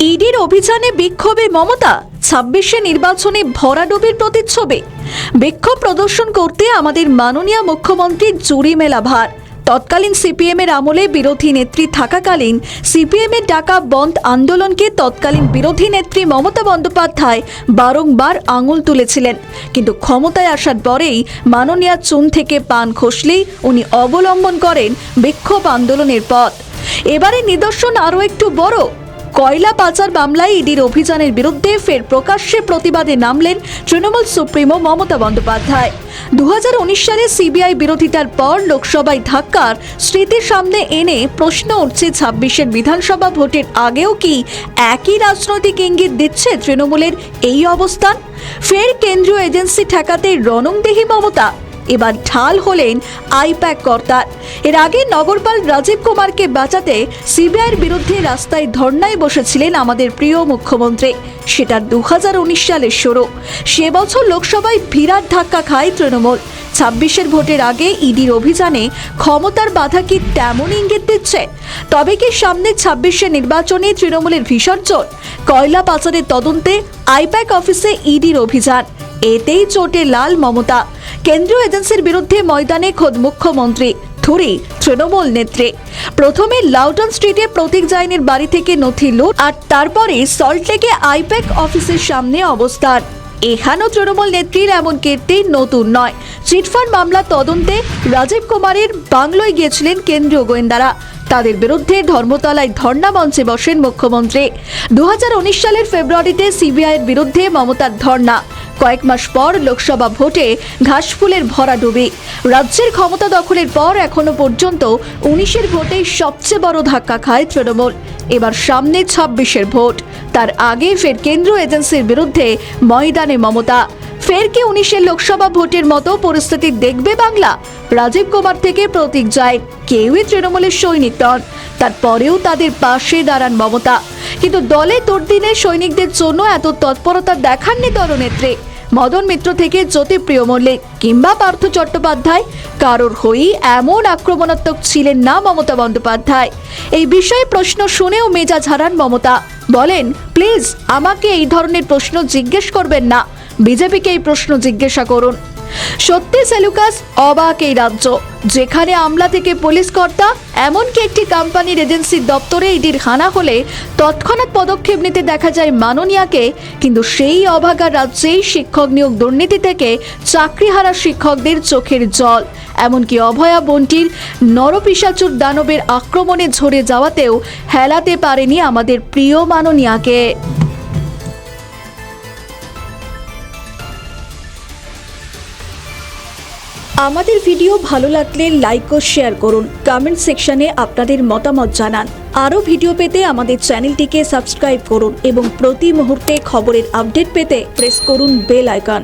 ইডির অভিযানে বিক্ষোভে মমতা, ২৬শে নির্বাচনে ভরাডুবির প্রতিচ্ছবি। বিক্ষোভ প্রদর্শন করতে আমাদের মাননীয় মুখ্যমন্ত্রীর জুড়ি মেলা ভার। তৎকালীন সিপিএমের আমলে বিরোধী নেত্রী থাকাকালীন সিপিএমের ডাকা বন্ধ আন্দোলনকে তৎকালীন বিরোধী নেত্রী মমতা বন্দ্যোপাধ্যায় বারংবার আঙুল তুলেছিলেন, কিন্তু ক্ষমতায় আসার পরেই মাননীয় চুন থেকে পান খসলেই উনি অবলম্বন করেন বিক্ষোভ আন্দোলনের পথ। এবারে নিদর্শন আরও একটু বড়। কয়লা পাচার মামলায় ইডির অভিযানের বিরুদ্ধে ফের প্রকাশ্যে প্রতিবাদে নামলেন তৃণমূল সুপ্রিমো মমতা বন্দ্যোপাধ্যায়। 2019 সালে সিবিআই বিরোধিতার পর লোকসভায় ধাক্কার স্মৃতি সামনে এনে প্রশ্ন উঠছে, 26-এর বিধানসভা ভোটের আগেও কি একই রাজনৈতিক ইঙ্গিত দিচ্ছে তৃণমূলের এই অবস্থান? ফের কেন্দ্রীয় এজেন্সি ঠেকাতে রণংদেহী মমতা। এবার ঢাল হলেন আইপ্যাক কর্তার। এর আগে নগরপাল রাজীব কুমারকে বাঁচাতে সিবিআইয়ের বিরুদ্ধে রাস্তায় ধর্নায় বসেছিলেন আমাদের প্রিয় মুখ্যমন্ত্রী। সেটা 2019 সালের শুরু। সে বছর লোকসভায় বিরাট ধাক্কা খায় তৃণমূল। 26-এর ভোটের আগে ইডির অভিযানে ক্ষমতার বাধা কি তেমন ইঙ্গিত দিচ্ছে? তবে কি সামনে 26-এর নির্বাচনে তৃণমূলের বিসর্জন? কয়লা পাচারের তদন্তে আইপ্যাক অফিসে ইডির অভিযান, এতেই চোটে লাল মমতা। কেন্দ্রীয় এজেন্সির বিরুদ্ধে ময়দানে খোদ মুখ্যমন্ত্রী, ধরি তৃণমূল নেত্রী। প্রথমে লাউটন স্ট্রিটে প্রতীক জাইনের বাড়ি থেকে নথি লুট, আর তারপরে সল্টলেকে আইপ্যাক অফিসের সামনে অবস্থান। এখানেও তৃণমূল নেত্রীর এমন কীর্তি নতুন নয়। চিটফান্ড মামলা তদন্তে রাজীব কুমারের বাংলোয় গিয়েছিলেন কেন্দ্রীয় গোয়েন্দারা। তাদের বিরুদ্ধে ধর্মতলায় ধর্ণা মঞ্চে বসেন মুখ্যমন্ত্রী। 2019 সালের ফেব্রুয়ারিতে সিবিআইয়ের বিরুদ্ধে মমতার ধর্ণা। কয়েক মাস পর লোকসভা ভোটে ঘাসফুলের ভরাডুবি। রাজ্যের ক্ষমতা দখলের পর এখনো পর্যন্ত 19-এর ভোটে সবচেয়ে বড় ধাক্কা খায় তৃণমূল। এবার সামনে 26-এর ভোট, তার আগে ফের কেন্দ্রীয় এজেন্সির বিরুদ্ধে ময়দানে মমতা। ফের কি 19-এর লোকসভা ভোটের মতো পরিস্থিতি দেখবে বাংলা? রাজীব কুমার থেকে প্রতীক জাইন কেউই তৃণমূলের সৈনিক নন, তারপরেও তাদের পাশে দাঁড়ান মমতা। কিন্তু দলে দুর্দিনে সৈনিকদের জন্য এত তৎপরতা দেখাননি দলনেত্রী। মদন মিত্র থেকে জ্যোতিপ্রিয় মল্লিক কিংবা পার্থ চট্টোপাধ্যায়, কারোর হয়েই এমন আক্রমণাত্মক ছিলেন না মমতা বন্দ্যোপাধ্যায়। এই বিষয়ে প্রশ্ন শুনেও মেজাজ হারান মমতা। বলেন, প্লিজ আমাকে এই ধরনের প্রশ্ন জিজ্ঞেস করবেন না, বিজেপিকে এই প্রশ্ন জিজ্ঞাসা করুন। সত্যি সেলুকাস অবাক এই রাজ্য, যেখানে আমলা থেকে পুলিশ কর্তা এমনকি একটি কোম্পানির এজেন্সির দপ্তরে ইডির হানা হলে তৎক্ষণাৎ পদক্ষেপ নিতে দেখা যায় মাননীয়াকে, কিন্তু সেই অভাগা রাজ্যেই শিক্ষক নিয়োগ দুর্নীতি থেকে চাকরিহারা শিক্ষকদের চোখের জল, এমনকি অভয়া বন্টির নরপিশাচুর দানবের আক্রমণে ঝরে যাওয়াতেও হেলাতে পারেনি আমাদের প্রিয় মাননীয়াকে। আমাদের ভিডিও ভালো লাগলে লাইক ও শেয়ার করুন, কমেন্ট সেকশনে আপনাদের মতামত জানান। আরও ভিডিও পেতে আমাদের চ্যানেলটিকে সাবস্ক্রাইব করুন এবং প্রতি মুহূর্তে খবরের আপডেট পেতে প্রেস করুন বেল আইকন।